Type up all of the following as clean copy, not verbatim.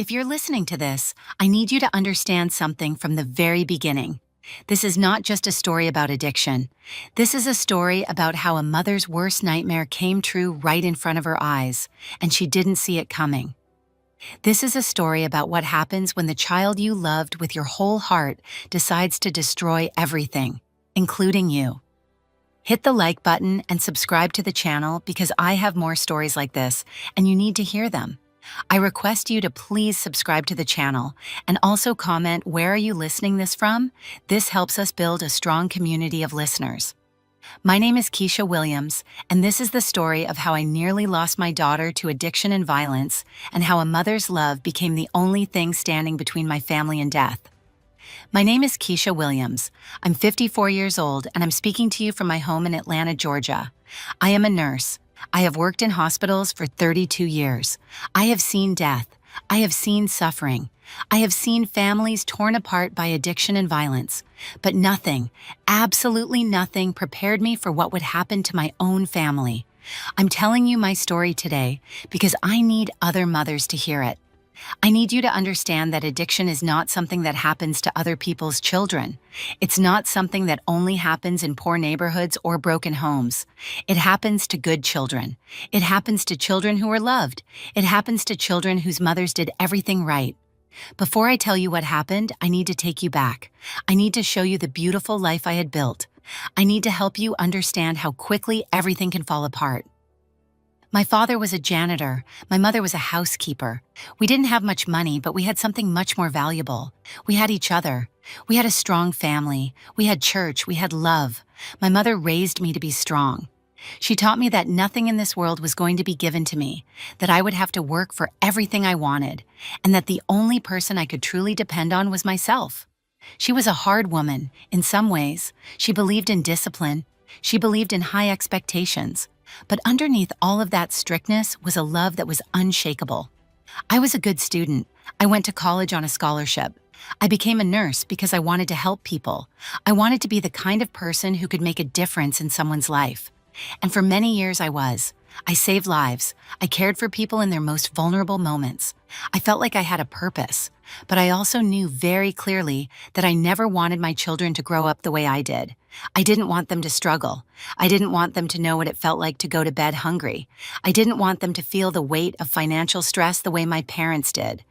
If you're listening to this, I need you to understand something from the very beginning. This is not just a story about addiction. This is a story about how a mother's worst nightmare came true right in front of her eyes, and she didn't see it coming. This is a story about what happens when the child you loved with your whole heart decides to destroy everything, including you. Hit the like button and subscribe to the channel because I have more stories like this, and you need to hear them. I request you to please subscribe to the channel and also comment where are you listening this from. This helps us build a strong community of listeners. My name is Keisha Williams, and this is the story of how I nearly lost my daughter to addiction and violence, and how a mother's love became the only thing standing between my family and death. My name is Keisha Williams. I'm 54 years old, and I'm speaking to you from my home in Atlanta, Georgia. I am a nurse. I have worked in hospitals for 32 years. I have seen death. I have seen suffering. I have seen families torn apart by addiction and violence. But nothing, absolutely nothing, prepared me for what would happen to my own family. I'm telling you my story today because I need other mothers to hear it. I need you to understand that addiction is not something that happens to other people's children. It's not something that only happens in poor neighborhoods or broken homes. It happens to good children. It happens to children who are loved. It happens to children whose mothers did everything right. Before I tell you what happened, I need to take you back. I need to show you the beautiful life I had built. I need to help you understand how quickly everything can fall apart. My father was a janitor. My mother was a housekeeper. We didn't have much money, but we had something much more valuable. We had each other. We had a strong family. We had church. We had love. My mother raised me to be strong. She taught me that nothing in this world was going to be given to me, that I would have to work for everything I wanted, and that the only person I could truly depend on was myself. She was a hard woman, in some ways. She believed in discipline. She believed in high expectations. But underneath all of that strictness was a love that was unshakable. I was a good student. I went to college on a scholarship. I became a nurse because I wanted to help people. I wanted to be the kind of person who could make a difference in someone's life. And for many years I was. I saved lives. I cared for people in their most vulnerable moments. I felt like I had a purpose. But I also knew very clearly that I never wanted my children to grow up the way I did. I didn't want them to struggle. I didn't want them to know what it felt like to go to bed hungry. I didn't want them to feel the weight of financial stress the way my parents did.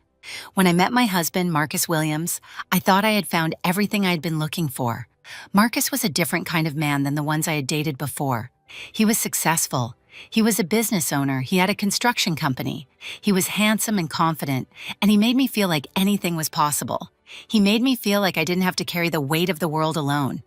When I met my husband, Marcus Williams, I thought I had found everything I'd been looking for. Marcus was a different kind of man than the ones I had dated before. He was successful. He was a business owner. He had a construction company. He was handsome and confident, and he made me feel like anything was possible. He made me feel like I didn't have to carry the weight of the world alone.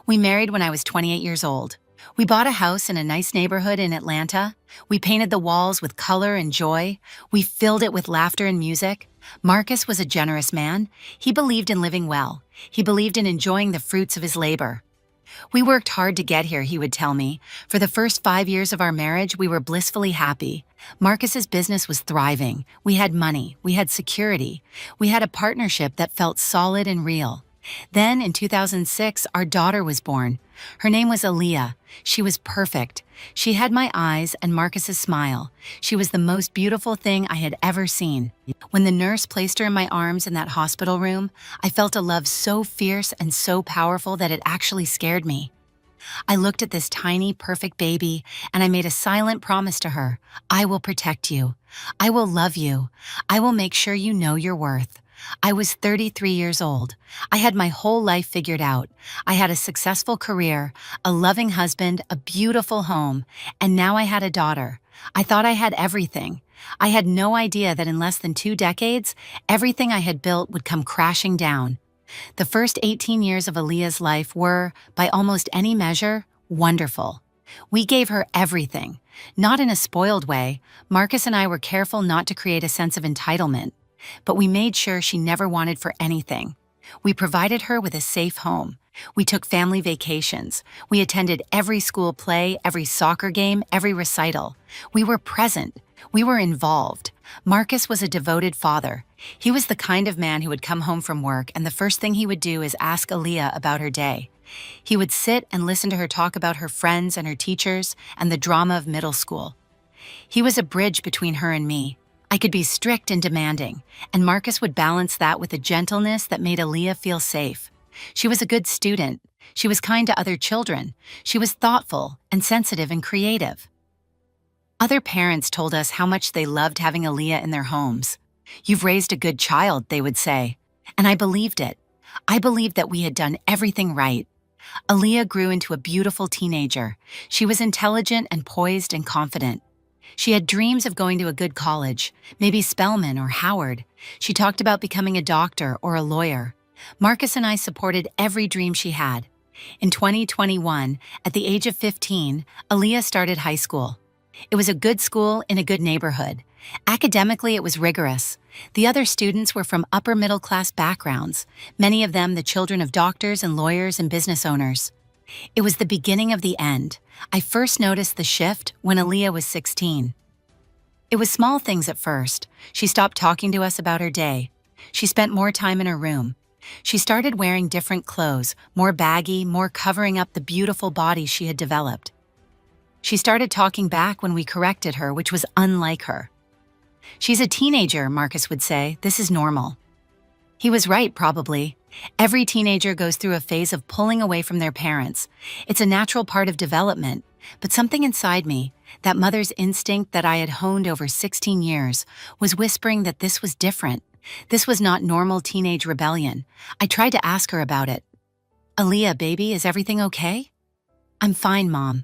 We married when I was 28 years old. We bought a house in a nice neighborhood in Atlanta. We painted the walls with color and joy. We filled it with laughter and music. Marcus was a generous man. He believed in living well. He believed in enjoying the fruits of his labor. We worked hard to get here, he would tell me. For the first 5 years of our marriage, we were blissfully happy. Marcus's business was thriving. We had money. We had security. We had a partnership that felt solid and real. Then, in 2006, our daughter was born. Her name was Aaliyah. She was perfect. She had my eyes and Marcus's smile. She was the most beautiful thing I had ever seen. When the nurse placed her in my arms in that hospital room, I felt a love so fierce and so powerful that it actually scared me. I looked at this tiny, perfect baby, and I made a silent promise to her. I will protect you. I will love you. I will make sure you know your worth. I was 33 years old. I had my whole life figured out. I had a successful career, a loving husband, a beautiful home, and now I had a daughter. I thought I had everything. I had no idea that in less than 2 decades, everything I had built would come crashing down. The first 18 years of Aaliyah's life were, by almost any measure, wonderful. We gave her everything. Not in a spoiled way. Marcus and I were careful not to create a sense of entitlement. But we made sure she never wanted for anything. We provided her with a safe home. We took family vacations. We attended every school play, every soccer game, every recital. We were present. We were involved. Marcus was a devoted father. He was the kind of man who would come home from work and the first thing he would do is ask Aaliyah about her day. He would sit and listen to her talk about her friends and her teachers and the drama of middle school. He was a bridge between her and me. I could be strict and demanding, and Marcus would balance that with a gentleness that made Aaliyah feel safe. She was a good student. She was kind to other children. She was thoughtful and sensitive and creative. Other parents told us how much they loved having Aaliyah in their homes. "You've raised a good child," they would say. And I believed it. I believed that we had done everything right. Aaliyah grew into a beautiful teenager. She was intelligent and poised and confident. She had dreams of going to a good college, maybe Spelman or Howard. She talked about becoming a doctor or a lawyer. Marcus and I supported every dream she had. In 2021, at the age of 15, Aaliyah started high school. It was a good school in a good neighborhood. Academically, it was rigorous. The other students were from upper-middle-class backgrounds, many of them the children of doctors and lawyers and business owners. It was the beginning of the end. I first noticed the shift when Aaliyah was 16. It was small things at first. She stopped talking to us about her day. She spent more time in her room. She started wearing different clothes, more baggy, more covering up the beautiful body she had developed. She started talking back when we corrected her, which was unlike her. "She's a teenager," Marcus would say. "This is normal." He was right, probably. Every teenager goes through a phase of pulling away from their parents. It's a natural part of development, but something inside me, that mother's instinct that I had honed over 16 years, was whispering that this was different. This was not normal teenage rebellion. I tried to ask her about it. "Aaliyah, baby, is everything okay?" "I'm fine, Mom,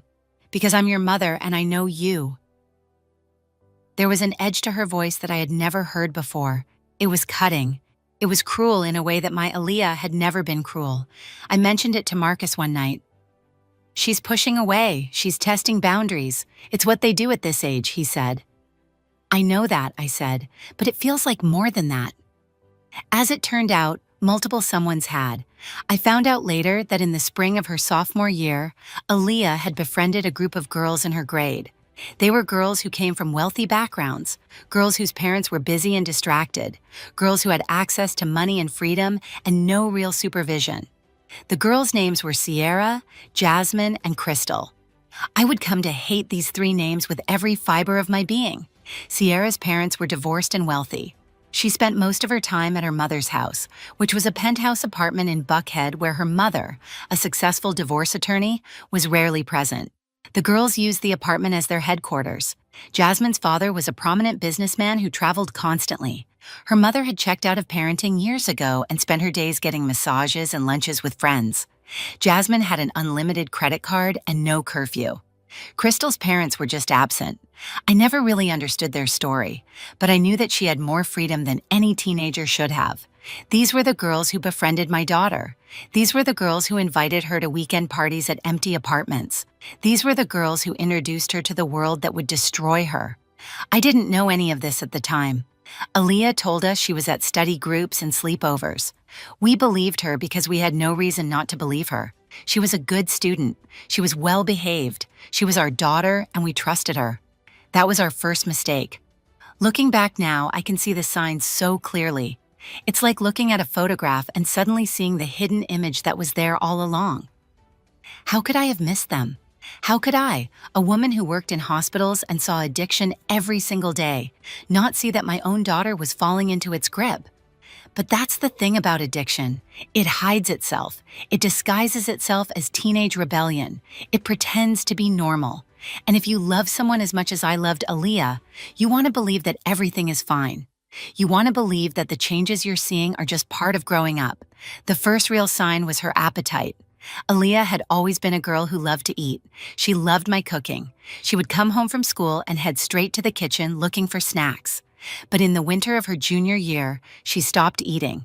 because I'm your mother and I know you." There was an edge to her voice that I had never heard before. It was cutting. It was cruel in a way that my Aaliyah had never been cruel. I mentioned it to Marcus one night. "She's pushing away. She's testing boundaries. It's what they do at this age," he said. "I know that," I said, "but it feels like more than that." As it turned out, multiple someones had. I found out later that in the spring of her sophomore year, Aaliyah had befriended a group of girls in her grade. They were girls who came from wealthy backgrounds, girls whose parents were busy and distracted, girls who had access to money and freedom and no real supervision. The girls' names were Sierra, Jasmine, and Crystal. I would come to hate these three names with every fiber of my being. Sierra's parents were divorced and wealthy. She spent most of her time at her mother's house, which was a penthouse apartment in Buckhead where her mother, a successful divorce attorney, was rarely present. The girls used the apartment as their headquarters. Jasmine's father was a prominent businessman who traveled constantly. Her mother had checked out of parenting years ago and spent her days getting massages and lunches with friends. Jasmine had an unlimited credit card and no curfew. Crystal's parents were just absent. I never really understood their story, but I knew that she had more freedom than any teenager should have. These were the girls who befriended my daughter. These were the girls who invited her to weekend parties at empty apartments. These were the girls who introduced her to the world that would destroy her. I didn't know any of this at the time. Aaliyah told us she was at study groups and sleepovers. We believed her because we had no reason not to believe her. She was a good student. She was well behaved. She was our daughter, and we trusted her. That was our first mistake. Looking back now, I can see the signs so clearly. It's like looking at a photograph and suddenly seeing the hidden image that was there all along. How could I have missed them? How could I, a woman who worked in hospitals and saw addiction every single day, not see that my own daughter was falling into its grip? But that's the thing about addiction. It hides itself. It disguises itself as teenage rebellion. It pretends to be normal. And if you love someone as much as I loved Aaliyah, you want to believe that everything is fine. You want to believe that the changes you're seeing are just part of growing up. The first real sign was her appetite. Aaliyah had always been a girl who loved to eat. She loved my cooking. She would come home from school and head straight to the kitchen looking for snacks. But in the winter of her junior year, she stopped eating.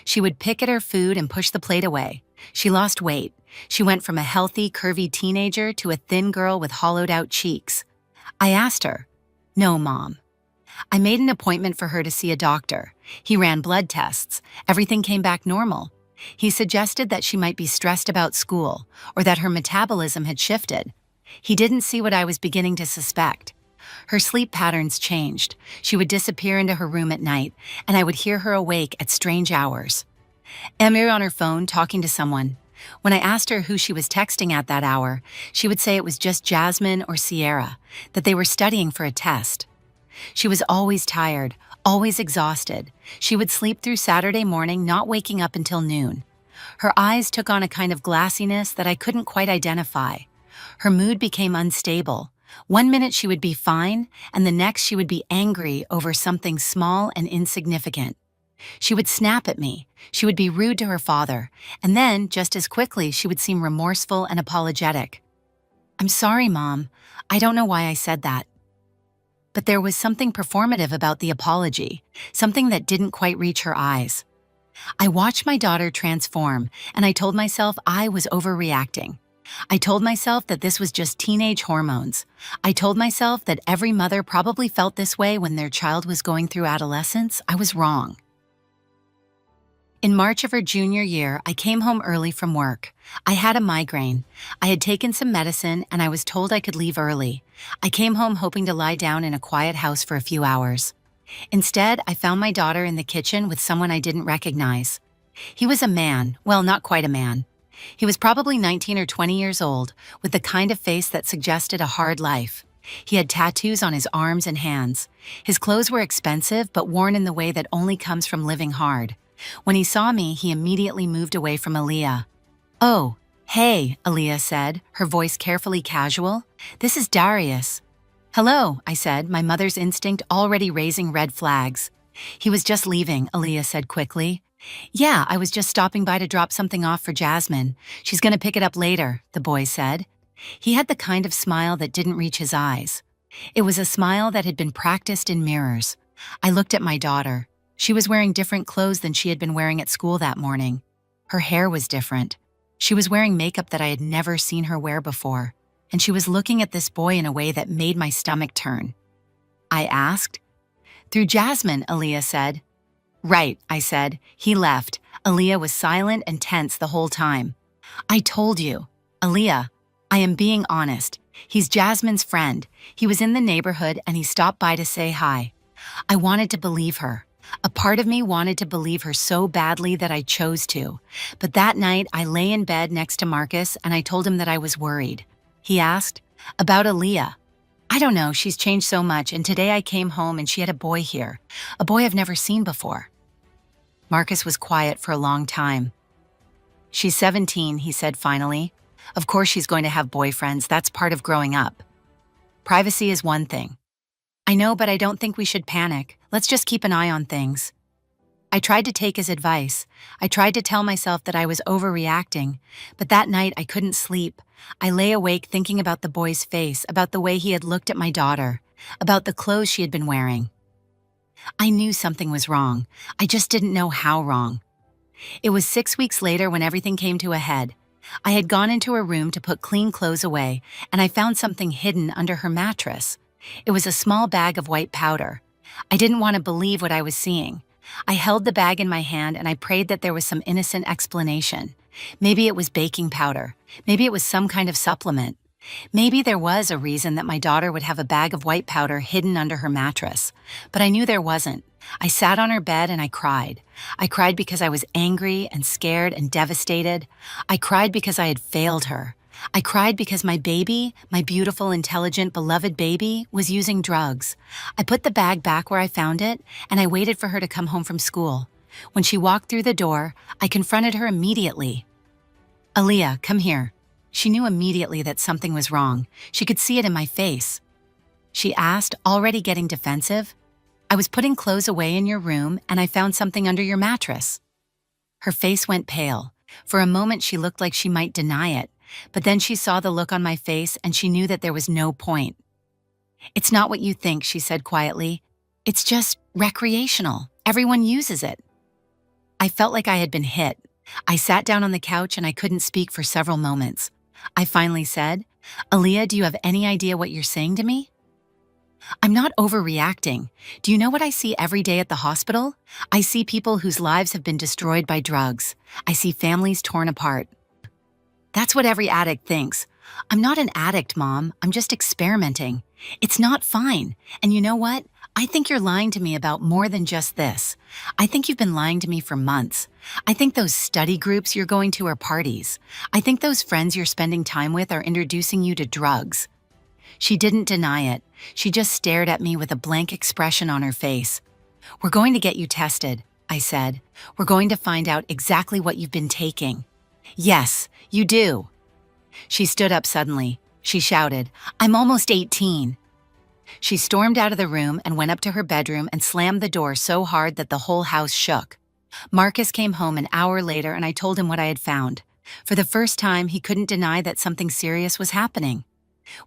She would pick at her food and push the plate away. She lost weight. She went from a healthy, curvy teenager to a thin girl with hollowed-out cheeks. I asked her, "No, Mom." I made an appointment for her to see a doctor. He ran blood tests. Everything came back normal. He suggested that she might be stressed about school or that her metabolism had shifted. He didn't see what I was beginning to suspect. Her sleep patterns changed. She would disappear into her room at night, and I would hear her awake at strange hours. Emir on her phone talking to someone. When I asked her who she was texting at that hour, she would say it was just Jasmine or Sierra, that they were studying for a test. She was always tired, always exhausted. She would sleep through Saturday morning, not waking up until noon. Her eyes took on a kind of glassiness that I couldn't quite identify. Her mood became unstable. One minute she would be fine, and the next she would be angry over something small and insignificant. She would snap at me, she would be rude to her father, and then, just as quickly, she would seem remorseful and apologetic. "I'm sorry, Mom. I don't know why I said that." But there was something performative about the apology, something that didn't quite reach her eyes. I watched my daughter transform, and I told myself I was overreacting. I told myself that this was just teenage hormones. I told myself that every mother probably felt this way when their child was going through adolescence. I was wrong. In March of her junior year, I came home early from work. I had a migraine. I had taken some medicine, and I was told I could leave early. I came home hoping to lie down in a quiet house for a few hours. Instead, I found my daughter in the kitchen with someone I didn't recognize. He was a man, well, not quite a man. He was probably 19 or 20 years old, with the kind of face that suggested a hard life. He had tattoos on his arms and hands. His clothes were expensive, but worn in the way that only comes from living hard. When he saw me, he immediately moved away from Aaliyah. "Oh, hey," Aaliyah said, her voice carefully casual. "This is Darius." "Hello," I said, my mother's instinct already raising red flags. "He was just leaving," Aaliyah said quickly. "Yeah, I was just stopping by to drop something off for Jasmine. She's gonna pick it up later," the boy said. He had the kind of smile that didn't reach his eyes. It was a smile that had been practiced in mirrors. I looked at my daughter. She was wearing different clothes than she had been wearing at school that morning. Her hair was different. She was wearing makeup that I had never seen her wear before, and she was looking at this boy in a way that made my stomach turn. I asked. "Through Jasmine," Aaliyah said. "Right," I said. "He left." Aaliyah was silent and tense the whole time. "I told you." "Aaliyah, I am being honest. He's Jasmine's friend. He was in the neighborhood and he stopped by to say hi." I wanted to believe her. A part of me wanted to believe her so badly that I chose to. But that night, I lay in bed next to Marcus and I told him that I was worried. He asked, "About Aaliyah?" "I don't know, she's changed so much, and today I came home and she had a boy here. A boy I've never seen before." Marcus was quiet for a long time. "She's 17, he said finally. "Of course she's going to have boyfriends, that's part of growing up. Privacy is one thing." "I know, but I don't think we should panic. Let's just keep an eye on things." I tried to take his advice. I tried to tell myself that I was overreacting, but that night I couldn't sleep. I lay awake thinking about the boy's face, about the way he had looked at my daughter, about the clothes she had been wearing. I knew something was wrong. I just didn't know how wrong. It was 6 weeks later when everything came to a head. I had gone into her room to put clean clothes away, and I found something hidden under her mattress. It was a small bag of white powder. I didn't want to believe what I was seeing. I held the bag in my hand and I prayed that there was some innocent explanation. Maybe it was baking powder. Maybe it was some kind of supplement. Maybe there was a reason that my daughter would have a bag of white powder hidden under her mattress. But I knew there wasn't. I sat on her bed and I cried. I cried because I was angry and scared and devastated. I cried because I had failed her. I cried because my baby, my beautiful, intelligent, beloved baby, was using drugs. I put the bag back where I found it, and I waited for her to come home from school. When she walked through the door, I confronted her immediately. "Aaliyah, come here." She knew immediately that something was wrong. She could see it in my face. She asked, already getting defensive. "I was putting clothes away in your room, and I found something under your mattress." Her face went pale. For a moment, she looked like she might deny it. But then she saw the look on my face and she knew that there was no point. "It's not what you think," she said quietly. "It's just recreational. Everyone uses it." I felt like I had been hit. I sat down on the couch and I couldn't speak for several moments. I finally said, "Aaliyah, do you have any idea what you're saying to me?" "I'm not overreacting. Do you know what I see every day at the hospital? I see people whose lives have been destroyed by drugs. I see families torn apart. That's what every addict thinks. I'm not an addict, Mom. I'm just experimenting. It's not fine. And you know what? I think you're lying to me about more than just this. I think you've been lying to me for months. I think those study groups you're going to are parties. I think those friends you're spending time with are introducing you to drugs." She didn't deny it. She just stared at me with a blank expression on her face. "We're going to get you tested," I said. "We're going to find out exactly what you've been taking." "Yes, you do." She stood up suddenly. She shouted, "I'm almost 18. She stormed out of the room and went up to her bedroom and slammed the door so hard that the whole house shook. Marcus came home an hour later and I told him what I had found. For the first time, he couldn't deny that something serious was happening.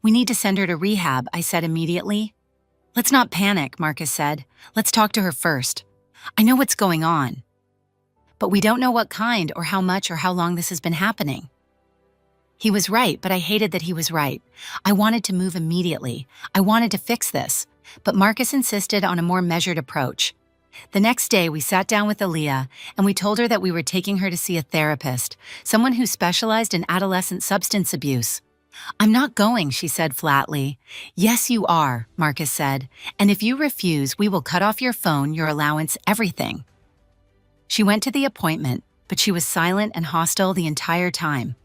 "We need to send her to rehab," I said immediately. "Let's not panic," Marcus said. "Let's talk to her first. I know what's going on. But we don't know what kind or how much or how long this has been happening." He was right, but I hated that he was right. I wanted to move immediately. I wanted to fix this. But Marcus insisted on a more measured approach. The next day, we sat down with Aaliyah, and we told her that we were taking her to see a therapist, someone who specialized in adolescent substance abuse. "I'm not going," she said flatly. "Yes, you are," Marcus said. "And if you refuse, we will cut off your phone, your allowance, everything." She went to the appointment, but she was silent and hostile the entire time.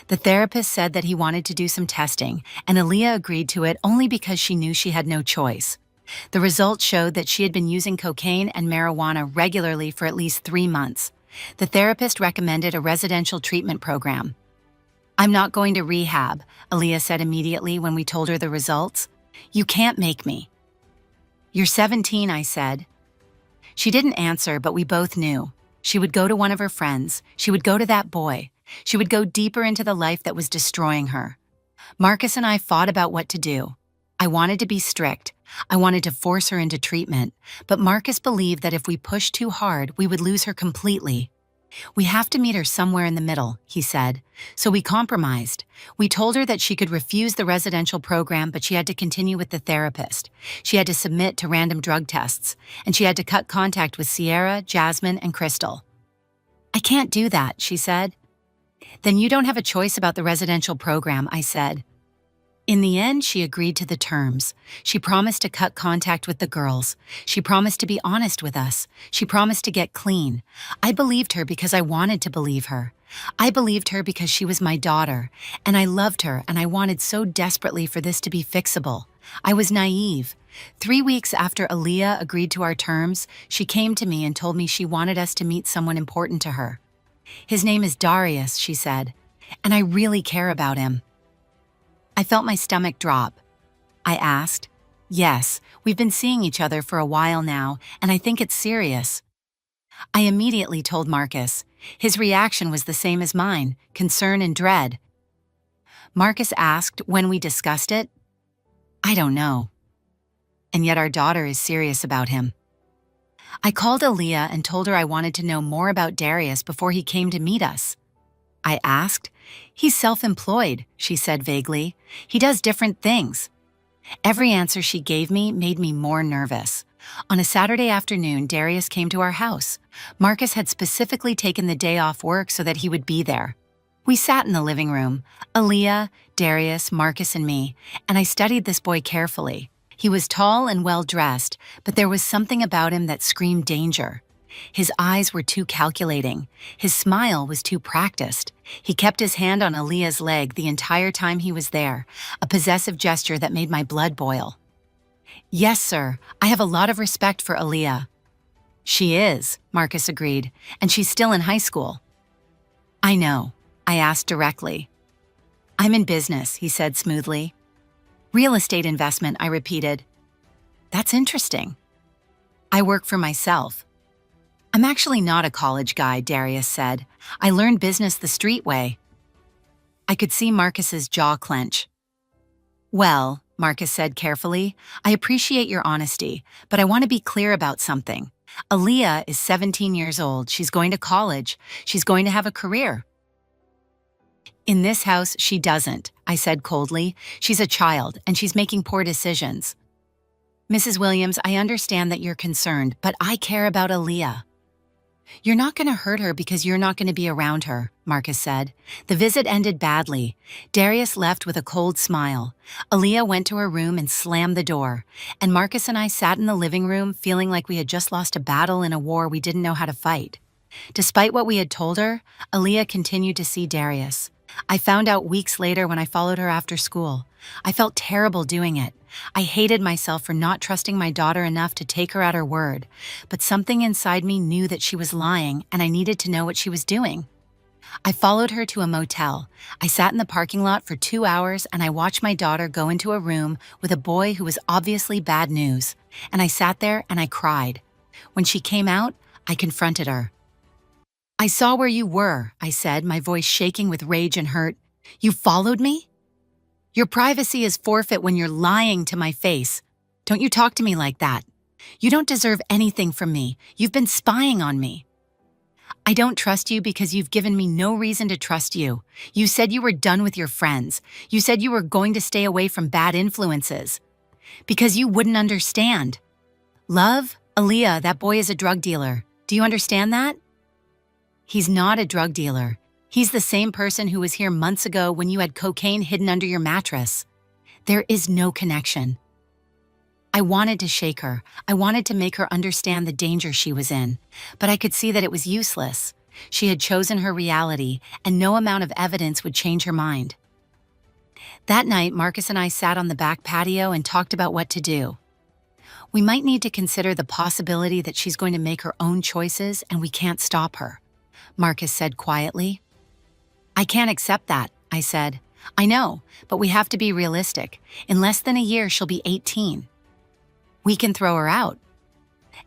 The therapist said that he wanted to do some testing, and Aaliyah agreed to it only because she knew she had no choice. The results showed that she had been using cocaine and marijuana regularly for at least 3 months. The therapist recommended a residential treatment program. "I'm not going to rehab," Aaliyah said immediately when we told her the results. "You can't make me." "You're 17, I said. She didn't answer, but we both knew. She would go to one of her friends. She would go to that boy. She would go deeper into the life that was destroying her. Marcus and I fought about what to do. I wanted to be strict. I wanted to force her into treatment. But Marcus believed that if we pushed too hard, we would lose her completely. "We have to meet her somewhere in the middle," he said. So we compromised. We told her that she could refuse the residential program, but she had to continue with the therapist. She had to submit to random drug tests, and she had to cut contact with Sierra, Jasmine, and Crystal. "I can't do that," she said. "Then you don't have a choice about the residential program," I said. In the end, she agreed to the terms. She promised to cut contact with the girls. She promised to be honest with us. She promised to get clean. I believed her because I wanted to believe her. I believed her because she was my daughter, and I loved her, and I wanted so desperately for this to be fixable. I was naive. 3 weeks after Aaliyah agreed to our terms, she came to me and told me she wanted us to meet someone important to her. "His name is Darius," she said, "and I really care about him." I felt my stomach drop. I asked, "Yes, we've been seeing each other for a while now, and I think it's serious." I immediately told Marcus. His reaction was the same as mine, concern and dread. Marcus asked when we discussed it. "I don't know." And yet our daughter is serious about him. I called Aaliyah and told her I wanted to know more about Darius before he came to meet us. I asked. "He's self-employed," she said vaguely. "He does different things." Every answer she gave me made me more nervous. On a Saturday afternoon, Darius came to our house. Marcus had specifically taken the day off work so that he would be there. We sat in the living room, Aaliyah, Darius, Marcus, and me, and I studied this boy carefully. He was tall and well-dressed, but there was something about him that screamed danger. His eyes were too calculating. His smile was too practiced. He kept his hand on Aaliyah's leg the entire time he was there, a possessive gesture that made my blood boil. "Yes, sir, I have a lot of respect for Aaliyah." "She is," Marcus agreed, "and she's still in high school." "I know," I asked directly. "I'm in business," he said smoothly. "Real estate investment," I repeated. "That's interesting." "I work for myself." "I'm actually not a college guy," Darius said. "I learned business the street way." I could see Marcus's jaw clench. "Well," Marcus said carefully, "I appreciate your honesty, but I want to be clear about something. Aaliyah is 17 years old. She's going to college. She's going to have a career." "In this house, she doesn't," I said coldly. "She's a child, and she's making poor decisions." "Mrs. Williams, I understand that you're concerned, but I care about Aaliyah." "You're not going to hurt her because you're not going to be around her," Marcus said. The visit ended badly. Darius left with a cold smile. Aaliyah went to her room and slammed the door, and Marcus and I sat in the living room feeling like we had just lost a battle in a war we didn't know how to fight. Despite what we had told her, Aaliyah continued to see Darius. I found out weeks later when I followed her after school. I felt terrible doing it. I hated myself for not trusting my daughter enough to take her at her word, but something inside me knew that she was lying and I needed to know what she was doing. I followed her to a motel. I sat in the parking lot for 2 hours and I watched my daughter go into a room with a boy who was obviously bad news. And I sat there and I cried. When she came out, I confronted her. "I saw where you were," I said, my voice shaking with rage and hurt. "You followed me? Your privacy is forfeit when you're lying to my face. Don't you talk to me like that. You don't deserve anything from me. You've been spying on me. I don't trust you because you've given me no reason to trust you. You said you were done with your friends. You said you were going to stay away from bad influences. Because you wouldn't understand. Love, Aaliyah, that boy is a drug dealer. Do you understand that? He's not a drug dealer. He's the same person who was here months ago when you had cocaine hidden under your mattress. There is no connection." I wanted to shake her. I wanted to make her understand the danger she was in, but I could see that it was useless. She had chosen her reality, and no amount of evidence would change her mind. That night, Marcus and I sat on the back patio and talked about what to do. "We might need to consider the possibility that she's going to make her own choices and we can't stop her," Marcus said quietly. "I can't accept that," I said. "I know, but we have to be realistic. In less than a year, she'll be 18. We can throw her out.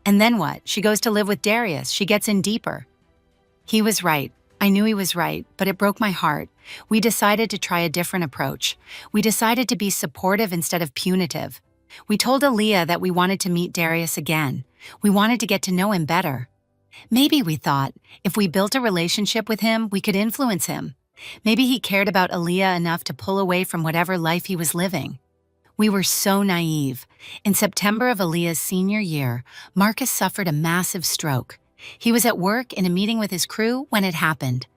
And then what? She goes to live with Darius. She gets in deeper." He was right. I knew he was right, but it broke my heart. We decided to try a different approach. We decided to be supportive instead of punitive. We told Aaliyah that we wanted to meet Darius again. We wanted to get to know him better. Maybe, we thought, if we built a relationship with him, we could influence him. Maybe he cared about Aaliyah enough to pull away from whatever life he was living. We were so naive. In September of Aaliyah's senior year, Marcus suffered a massive stroke. He was at work in a meeting with his crew when it happened.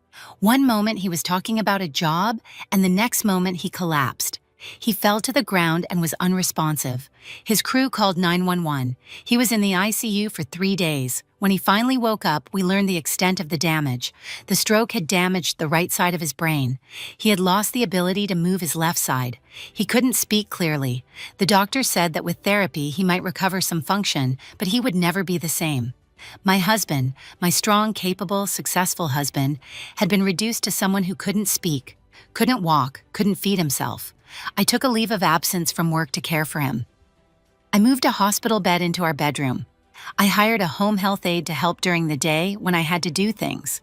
One moment he was talking about a job, and the next moment he collapsed. He fell to the ground and was unresponsive. His crew called 911. He was in the ICU for 3 days. When he finally woke up, we learned the extent of the damage. The stroke had damaged the right side of his brain. He had lost the ability to move his left side. He couldn't speak clearly. The doctor said that with therapy he might recover some function, but he would never be the same. My husband, my strong, capable, successful husband, had been reduced to someone who couldn't speak, couldn't walk, couldn't feed himself. I took a leave of absence from work to care for him. I moved a hospital bed into our bedroom. I hired a home health aide to help during the day when I had to do things.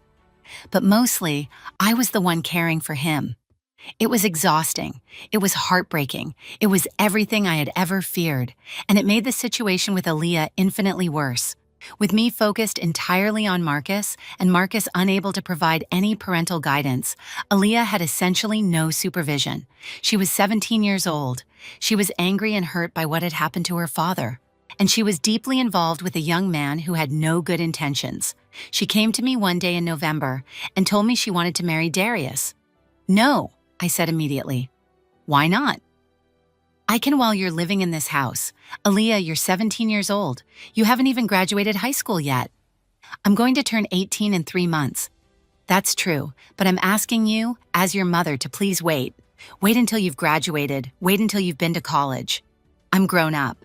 But mostly, I was the one caring for him. It was exhausting. It was heartbreaking. It was everything I had ever feared, and it made the situation with Aaliyah infinitely worse. With me focused entirely on Marcus, and Marcus unable to provide any parental guidance, Aaliyah had essentially no supervision. She was 17 years old. She was angry and hurt by what had happened to her father. And she was deeply involved with a young man who had no good intentions. She came to me one day in November and told me she wanted to marry Darius. "No," I said immediately. "Why not?" "I can while you're living in this house. Aaliyah, you're 17 years old. You haven't even graduated high school yet." "I'm going to turn 18 in 3 months. "That's true, but I'm asking you, as your mother, to please wait. Wait until you've graduated. Wait until you've been to college. I'm grown up."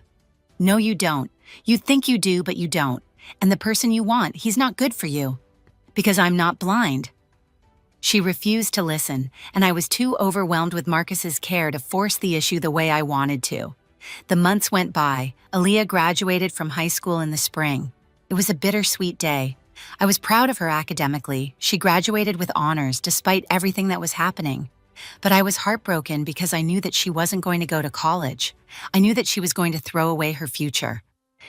"No, you don't. You think you do, but you don't. And the person you want, he's not good for you. Because I'm not blind." She refused to listen, and I was too overwhelmed with Marcus's care to force the issue the way I wanted to. The months went by. Aaliyah graduated from high school in the spring. It was a bittersweet day. I was proud of her academically. She graduated with honors despite everything that was happening. But I was heartbroken because I knew that she wasn't going to go to college. I knew that she was going to throw away her future.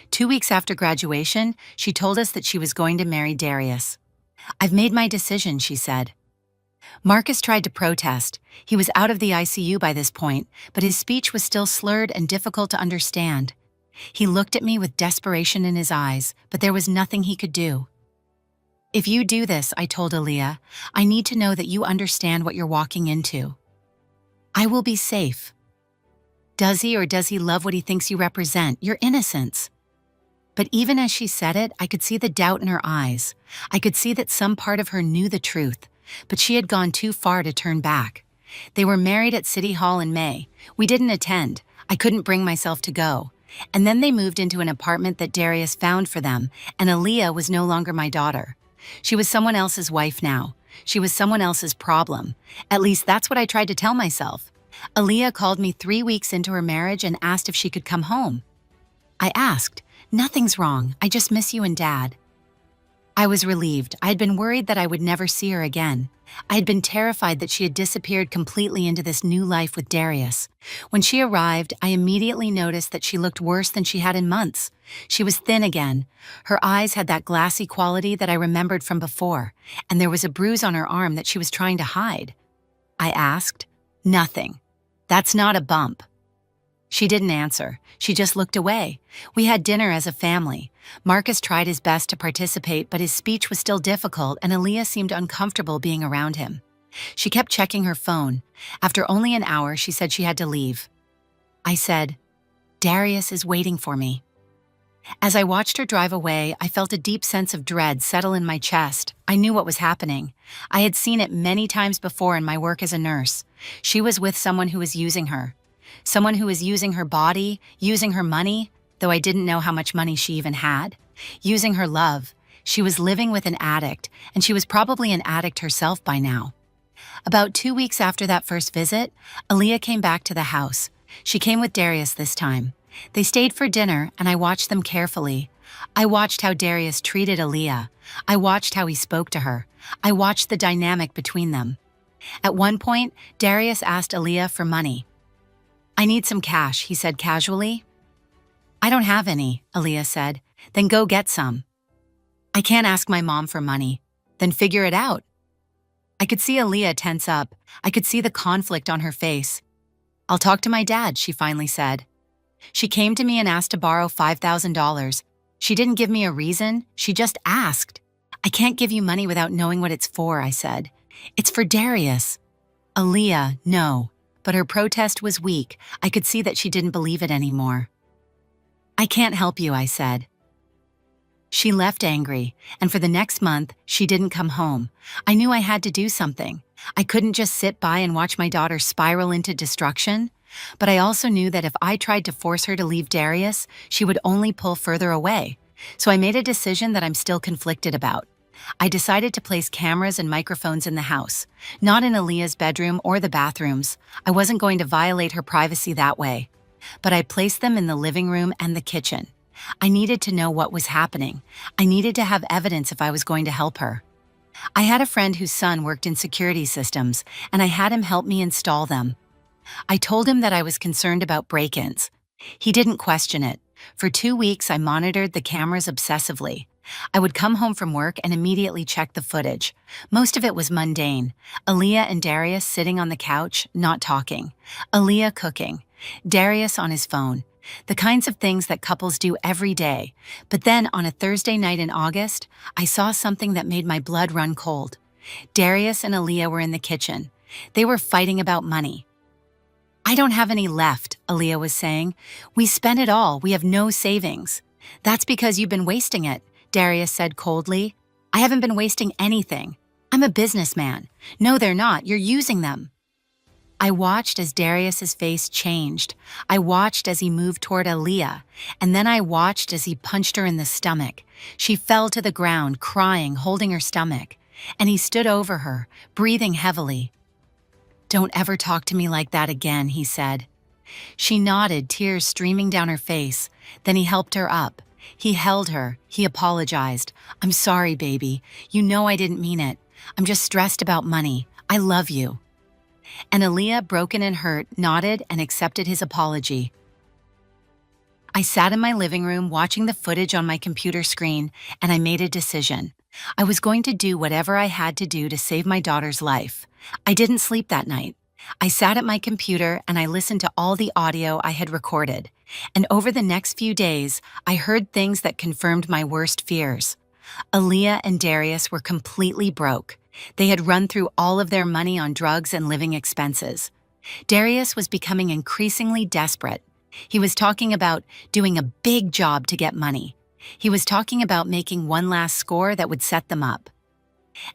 2 weeks after graduation, she told us that she was going to marry Darius. "I've made my decision," she said. Marcus tried to protest. He was out of the ICU by this point, but his speech was still slurred and difficult to understand. He looked at me with desperation in his eyes, but there was nothing he could do. "If you do this," I told Aaliyah, "I need to know that you understand what you're walking into. I will be safe. Does he or does he love what he thinks you represent, your innocence?" But even as she said it, I could see the doubt in her eyes. I could see that some part of her knew the truth. but she had gone too far to turn back. They were married at City Hall in May. We didn't attend. I couldn't bring myself to go. And then they moved into an apartment that Darius found for them, and Aaliyah was no longer my daughter. She was someone else's wife now. She was someone else's problem. At least that's what I tried to tell myself. Aaliyah called me 3 weeks into her marriage and asked if she could come home. I asked, "Nothing's wrong, I just miss you and Dad." I was relieved. I had been worried that I would never see her again. I had been terrified that she had disappeared completely into this new life with Darius. When she arrived, I immediately noticed that she looked worse than she had in months. She was thin again. Her eyes had that glassy quality that I remembered from before, and there was a bruise on her arm that she was trying to hide. I asked, "Nothing. That's not a bump." She didn't answer. She just looked away. We had dinner as a family. Marcus tried his best to participate, but his speech was still difficult, and Aaliyah seemed uncomfortable being around him. She kept checking her phone. After only an hour, she said she had to leave. I said, "Darius is waiting for me." As I watched her drive away, I felt a deep sense of dread settle in my chest. I knew what was happening. I had seen it many times before in my work as a nurse. She was with someone who was using her. Someone who was using her body, using her money, though I didn't know how much money she even had, using her love. She was living with an addict, and she was probably an addict herself by now. About 2 weeks after that first visit, Aaliyah came back to the house. She came with Darius this time. They stayed for dinner, and I watched them carefully. I watched how Darius treated Aaliyah. I watched how he spoke to her. I watched the dynamic between them. At one point, Darius asked Aaliyah for money. "I need some cash," he said casually. "I don't have any," Aaliyah said. "Then go get some." "I can't ask my mom for money." "Then figure it out." I could see Aaliyah tense up. I could see the conflict on her face. "I'll talk to my dad," she finally said. She came to me and asked to borrow $5,000. She didn't give me a reason, she just asked. "I can't give you money without knowing what it's for," I said. "It's for Darius." "Aaliyah, no." But her protest was weak. I could see that she didn't believe it anymore. "I can't help you," I said. She left angry, and for the next month, she didn't come home. I knew I had to do something. I couldn't just sit by and watch my daughter spiral into destruction. But I also knew that if I tried to force her to leave Darius, she would only pull further away. So I made a decision that I'm still conflicted about. I decided to place cameras and microphones in the house, not in Aaliyah's bedroom or the bathrooms. I wasn't going to violate her privacy that way. But I placed them in the living room and the kitchen. I needed to know what was happening. I needed to have evidence if I was going to help her. I had a friend whose son worked in security systems, and I had him help me install them. I told him that I was concerned about break-ins. He didn't question it. For 2 weeks, I monitored the cameras obsessively. I would come home from work and immediately check the footage. Most of it was mundane. Aaliyah and Darius sitting on the couch, not talking. Aaliyah cooking. Darius on his phone. The kinds of things that couples do every day. But then, on a Thursday night in August, I saw something that made my blood run cold. Darius and Aaliyah were in the kitchen. They were fighting about money. "I don't have any left," Aaliyah was saying. "We spent it all. We have no savings." "That's because you've been wasting it," Darius said coldly. "I haven't been wasting anything. I'm a businessman." "No, they're not. You're using them." I watched as Darius's face changed. I watched as he moved toward Aaliyah, and then I watched as he punched her in the stomach. She fell to the ground, crying, holding her stomach. And he stood over her, breathing heavily. "Don't ever talk to me like that again," he said. She nodded, tears streaming down her face. Then he helped her up. He held her. He apologized. "I'm sorry, baby. You know I didn't mean it. I'm just stressed about money. I love you." And Aaliyah, broken and hurt, nodded and accepted his apology. I sat in my living room watching the footage on my computer screen, and I made a decision. I was going to do whatever I had to do to save my daughter's life. I didn't sleep that night. I sat at my computer and I listened to all the audio I had recorded. And over the next few days, I heard things that confirmed my worst fears. Aaliyah and Darius were completely broke. They had run through all of their money on drugs and living expenses. Darius was becoming increasingly desperate. He was talking about doing a big job to get money. He was talking about making one last score that would set them up.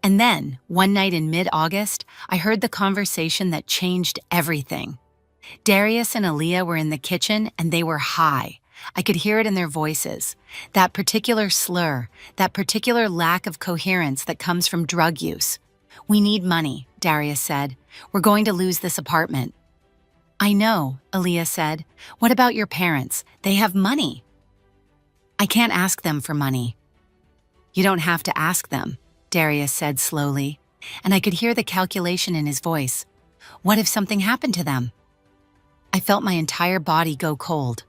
And then, one night in mid-August, I heard the conversation that changed everything. Darius and Aaliyah were in the kitchen and they were high. I could hear it in their voices. That particular slur, that particular lack of coherence that comes from drug use. "We need money," Darius said. "We're going to lose this apartment." "I know," Aaliyah said. "What about your parents? They have money." "I can't ask them for money." "You don't have to ask them," Darius said slowly, and I could hear the calculation in his voice. "What if something happened to them?" I felt my entire body go cold.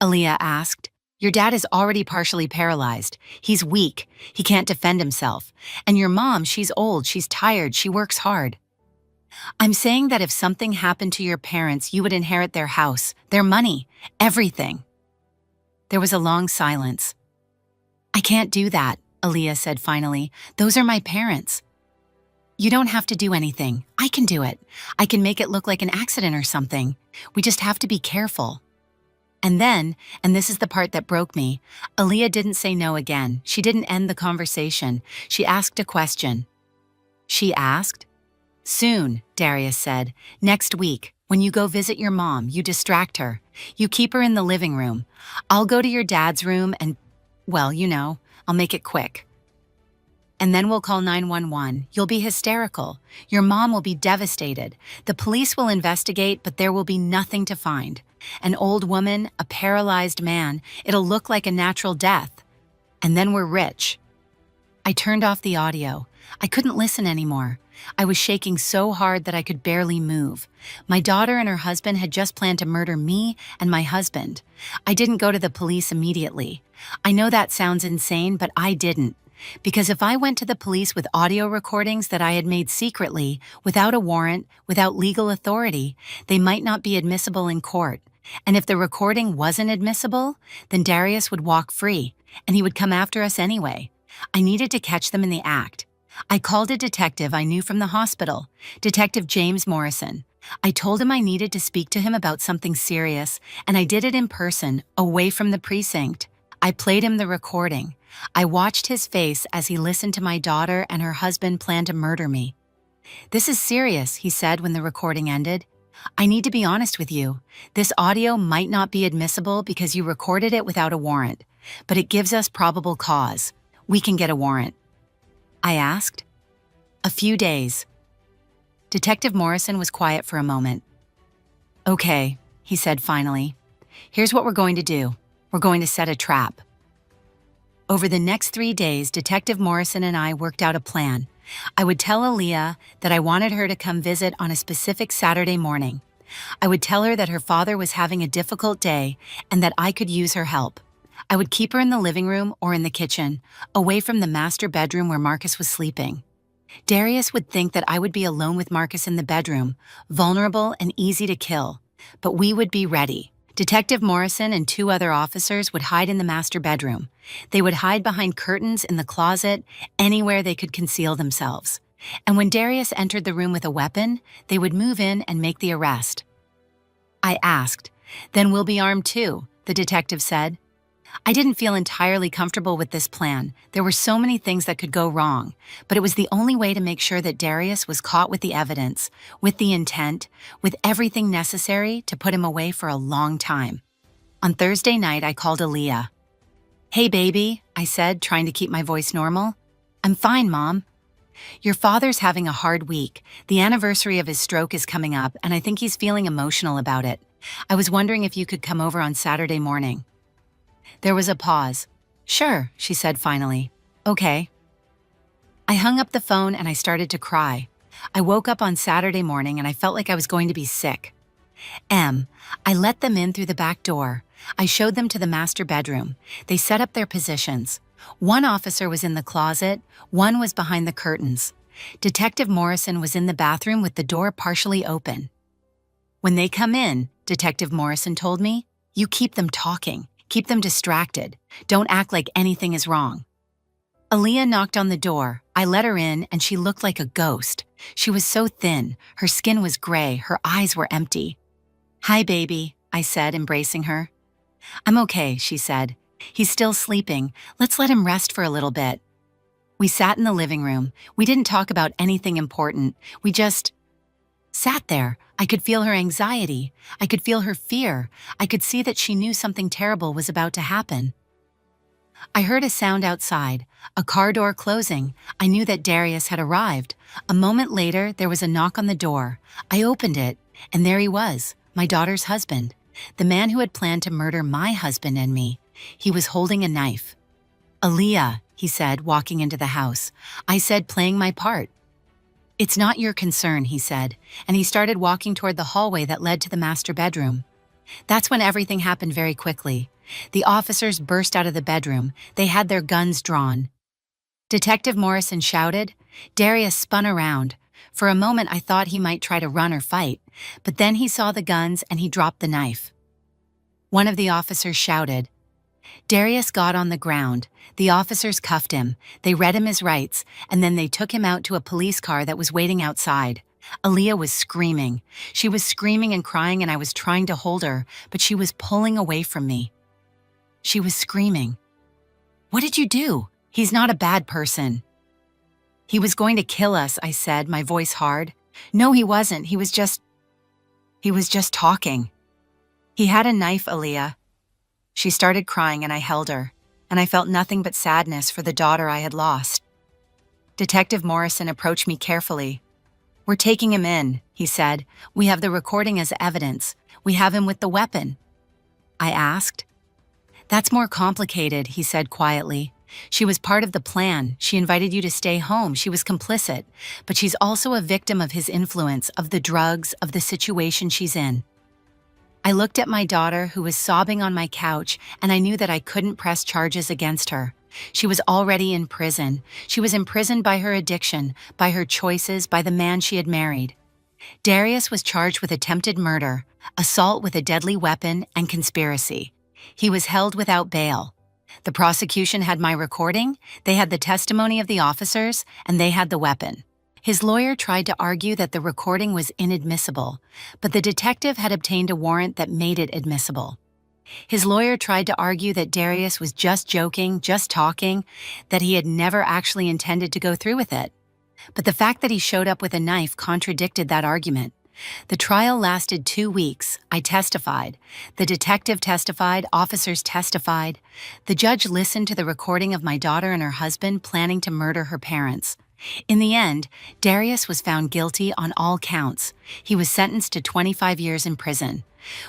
Aaliyah asked, "Your dad is already partially paralyzed. He's weak. He can't defend himself. And your mom, she's old, she's tired, she works hard." "I'm saying that if something happened to your parents, you would inherit their house, their money, everything." There was a long silence. "I can't do that," Aaliyah said finally. "Those are my parents." "You don't have to do anything. I can do it. I can make it look like an accident or something. We just have to be careful." And then, and this is the part that broke me, Aaliyah didn't say no again. She didn't end the conversation. She asked a question. She asked, "Soon," Darius said. "Next week, when you go visit your mom, you distract her. You keep her in the living room. I'll go to your dad's room and, well, I'll make it quick. And then we'll call 911. You'll be hysterical. Your mom will be devastated. The police will investigate, but there will be nothing to find. An old woman, a paralyzed man, it'll look like a natural death. And then we're rich." I turned off the audio. I couldn't listen anymore. I was shaking so hard that I could barely move. My daughter and her husband had just planned to murder me and my husband. I didn't go to the police immediately. I know that sounds insane, but I didn't. Because if I went to the police with audio recordings that I had made secretly, without a warrant, without legal authority, they might not be admissible in court. And if the recording wasn't admissible, then Darius would walk free, and he would come after us anyway. I needed to catch them in the act. I called a detective I knew from the hospital, Detective James Morrison. I told him I needed to speak to him about something serious, and I did it in person, away from the precinct. I played him the recording. I watched his face as he listened to my daughter and her husband plan to murder me. "This is serious," he said when the recording ended. "I need to be honest with you. This audio might not be admissible because you recorded it without a warrant, but it gives us probable cause. We can get a warrant." I asked. "A few days." Detective Morrison was quiet for a moment. "Okay," he said finally. "Here's what we're going to do. We're going to set a trap." Over the next 3 days, Detective Morrison and I worked out a plan. I would tell Aaliyah that I wanted her to come visit on a specific Saturday morning. I would tell her that her father was having a difficult day and that I could use her help. I would keep her in the living room or in the kitchen, away from the master bedroom where Marcus was sleeping. Darius would think that I would be alone with Marcus in the bedroom, vulnerable and easy to kill. But we would be ready. Detective Morrison and 2 other officers would hide in the master bedroom. They would hide behind curtains, in the closet, anywhere they could conceal themselves. And when Darius entered the room with a weapon, they would move in and make the arrest. I asked. "Then we'll be armed too," the detective said. I didn't feel entirely comfortable with this plan. There were so many things that could go wrong, but it was the only way to make sure that Darius was caught with the evidence, with the intent, with everything necessary to put him away for a long time. On Thursday night, I called Aaliyah. "Hey, baby," I said, trying to keep my voice normal. "I'm fine, Mom. Your father's having a hard week. The anniversary of his stroke is coming up, and I think he's feeling emotional about it. I was wondering if you could come over on Saturday morning." There was a pause. "Sure," she said finally. "Okay." I hung up the phone and I started to cry. I woke up on Saturday morning and I felt like I was going to be sick. I let them in through the back door. I showed them to the master bedroom. They set up their positions. One officer was in the closet, one was behind the curtains. Detective Morrison was in the bathroom with the door partially open. "When they come in," Detective Morrison told me, "you keep them talking. Keep them distracted. Don't act like anything is wrong." Aaliyah knocked on the door. I let her in, and she looked like a ghost. She was so thin. Her skin was gray. Her eyes were empty. "Hi, baby," I said, embracing her. "I'm okay," she said. "He's still sleeping. Let's let him rest for a little bit." We sat in the living room. We didn't talk about anything important. We just sat there. I could feel her anxiety. I could feel her fear. I could see that she knew something terrible was about to happen. I heard a sound outside, a car door closing. I knew that Darius had arrived. A moment later, there was a knock on the door. I opened it, and there he was, my daughter's husband, the man who had planned to murder my husband and me. He was holding a knife. "Aaliyah," he said, walking into the house. I said, playing my part. "It's not your concern," he said, and he started walking toward the hallway that led to the master bedroom. That's when everything happened very quickly. The officers burst out of the bedroom. They had their guns drawn. Detective Morrison shouted. Darius spun around. For a moment, I thought he might try to run or fight, but then he saw the guns and he dropped the knife. One of the officers shouted. Darius got on the ground. The officers cuffed him. They read him his rights, and then they took him out to a police car that was waiting outside. Aaliyah was screaming. She was screaming and crying, and I was trying to hold her, but she was pulling away from me. She was screaming. "What did you do? He's not a bad person." "He was going to kill us," I said, my voice hard. "No, he wasn't. He was just talking." "He had a knife, Aaliyah." She started crying and I held her, and I felt nothing but sadness for the daughter I had lost. Detective Morrison approached me carefully. "We're taking him in," he said. "We have the recording as evidence. We have him with the weapon." I asked. "That's more complicated," he said quietly. "She was part of the plan. She invited you to stay home. She was complicit. But she's also a victim of his influence, of the drugs, of the situation she's in." I looked at my daughter, who was sobbing on my couch, and I knew that I couldn't press charges against her. She was already in prison. She was imprisoned by her addiction, by her choices, by the man she had married. Darius was charged with attempted murder, assault with a deadly weapon, and conspiracy. He was held without bail. The prosecution had my recording, they had the testimony of the officers, and they had the weapon. His lawyer tried to argue that the recording was inadmissible, but the detective had obtained a warrant that made it admissible. His lawyer tried to argue that Darius was just joking, just talking, that he had never actually intended to go through with it. But the fact that he showed up with a knife contradicted that argument. The trial lasted 2 weeks. I testified. The detective testified. Officers testified. The judge listened to the recording of my daughter and her husband planning to murder her parents. In the end, Darius was found guilty on all counts. He was sentenced to 25 years in prison.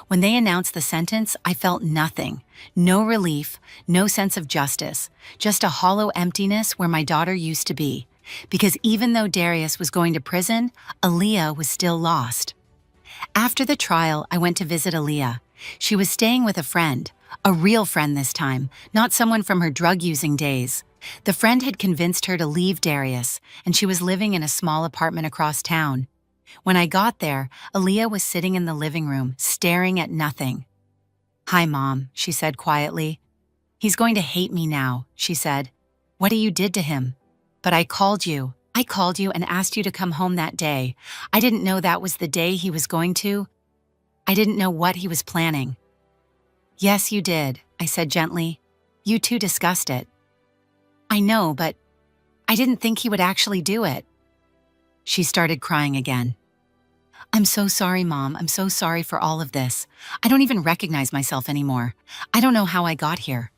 When they announced the sentence, I felt nothing. No relief, no sense of justice, just a hollow emptiness where my daughter used to be. Because even though Darius was going to prison, Aaliyah was still lost. After the trial, I went to visit Aaliyah. She was staying with a friend, a real friend this time, not someone from her drug-using days. The friend had convinced her to leave Darius, and she was living in a small apartment across town. When I got there, Aaliyah was sitting in the living room, staring at nothing. "Hi, Mom," she said quietly. "He's going to hate me now," she said. "What you did to him? But I called you. I called you and asked you to come home that day. I didn't know that was the day he was going to. I didn't know what he was planning." "Yes, you did," I said gently. "You two discussed it." "I know, but I didn't think he would actually do it." She started crying again. "I'm so sorry, Mom. I'm so sorry for all of this. I don't even recognize myself anymore. I don't know how I got here."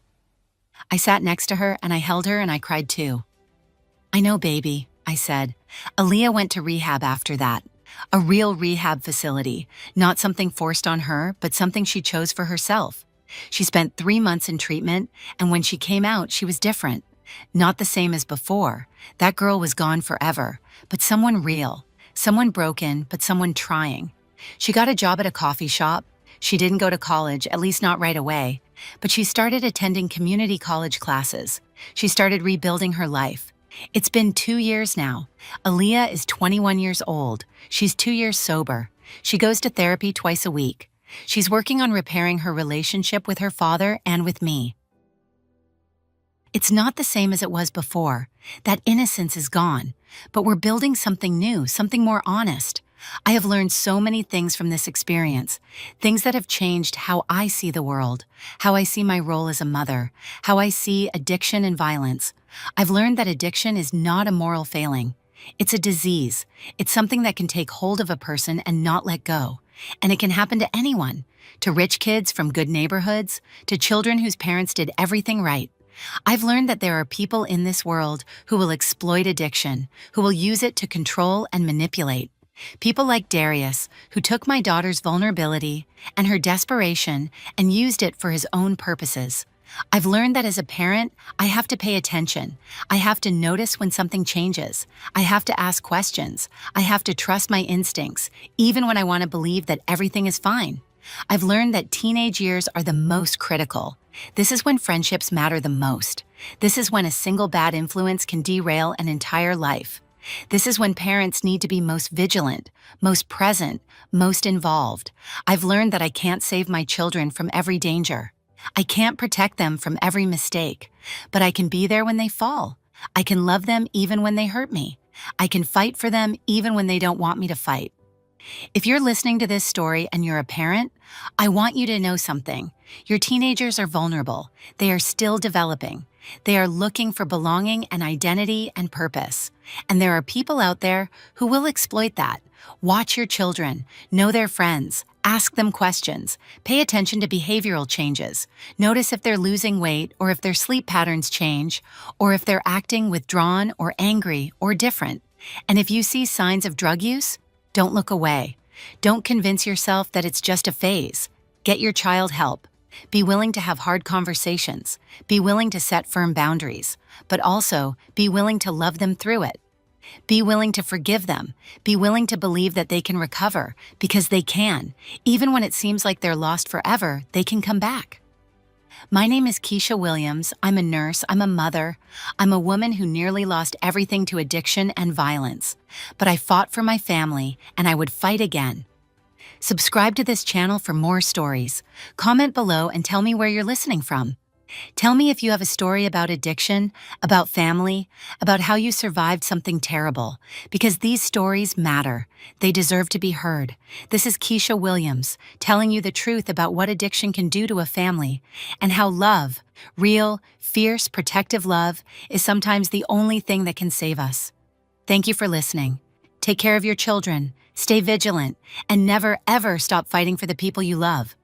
I sat next to her and I held her and I cried too. "I know, baby," I said. "Aaliyah went to rehab after that. A real rehab facility, not something forced on her, but something she chose for herself. She spent 3 months in treatment, and when she came out, she was different. Not the same as before. That girl was gone forever, but someone real. Someone broken, but someone trying. She got a job at a coffee shop. She didn't go to college, at least not right away, but she started attending community college classes. She started rebuilding her life. It's been 2 years now. Aaliyah is 21 years old. She's 2 years sober. She goes to therapy twice a week. She's working on repairing her relationship with her father and with me. It's not the same as it was before. That innocence is gone. But we're building something new, something more honest. I have learned so many things from this experience, things that have changed how I see the world, how I see my role as a mother, how I see addiction and violence. I've learned that addiction is not a moral failing. It's a disease. It's something that can take hold of a person and not let go. And it can happen to anyone, to rich kids from good neighborhoods, to children whose parents did everything right. I've learned that there are people in this world who will exploit addiction, who will use it to control and manipulate. People like Darius, who took my daughter's vulnerability and her desperation and used it for his own purposes. I've learned that as a parent, I have to pay attention. I have to notice when something changes. I have to ask questions. I have to trust my instincts, even when I want to believe that everything is fine. I've learned that teenage years are the most critical. This is when friendships matter the most. This is when a single bad influence can derail an entire life. This is when parents need to be most vigilant, most present, most involved. I've learned that I can't save my children from every danger. I can't protect them from every mistake, but I can be there when they fall. I can love them even when they hurt me. I can fight for them even when they don't want me to fight. If you're listening to this story and you're a parent, I want you to know something. Your teenagers are vulnerable. They are still developing. They are looking for belonging and identity and purpose. And there are people out there who will exploit that. Watch your children. Know their friends. Ask them questions. Pay attention to behavioral changes. Notice if they're losing weight or if their sleep patterns change or if they're acting withdrawn or angry or different. And if you see signs of drug use, don't look away. Don't convince yourself that it's just a phase. Get your child help. Be willing to have hard conversations. Be willing to set firm boundaries, but also be willing to love them through it. Be willing to forgive them. Be willing to believe that they can recover, because they can. Even when it seems like they're lost forever, they can come back. My name is Keisha Williams. I'm a nurse. I'm a mother. I'm a woman who nearly lost everything to addiction and violence. But I fought for my family, and I would fight again. Subscribe to this channel for more stories. Comment below and tell me where you're listening from. Tell me if you have a story about addiction, about family, about how you survived something terrible, because these stories matter. They deserve to be heard. This is Keisha Williams, telling you the truth about what addiction can do to a family, and how love, real, fierce, protective love, is sometimes the only thing that can save us. Thank you for listening. Take care of your children, stay vigilant, and never ever stop fighting for the people you love.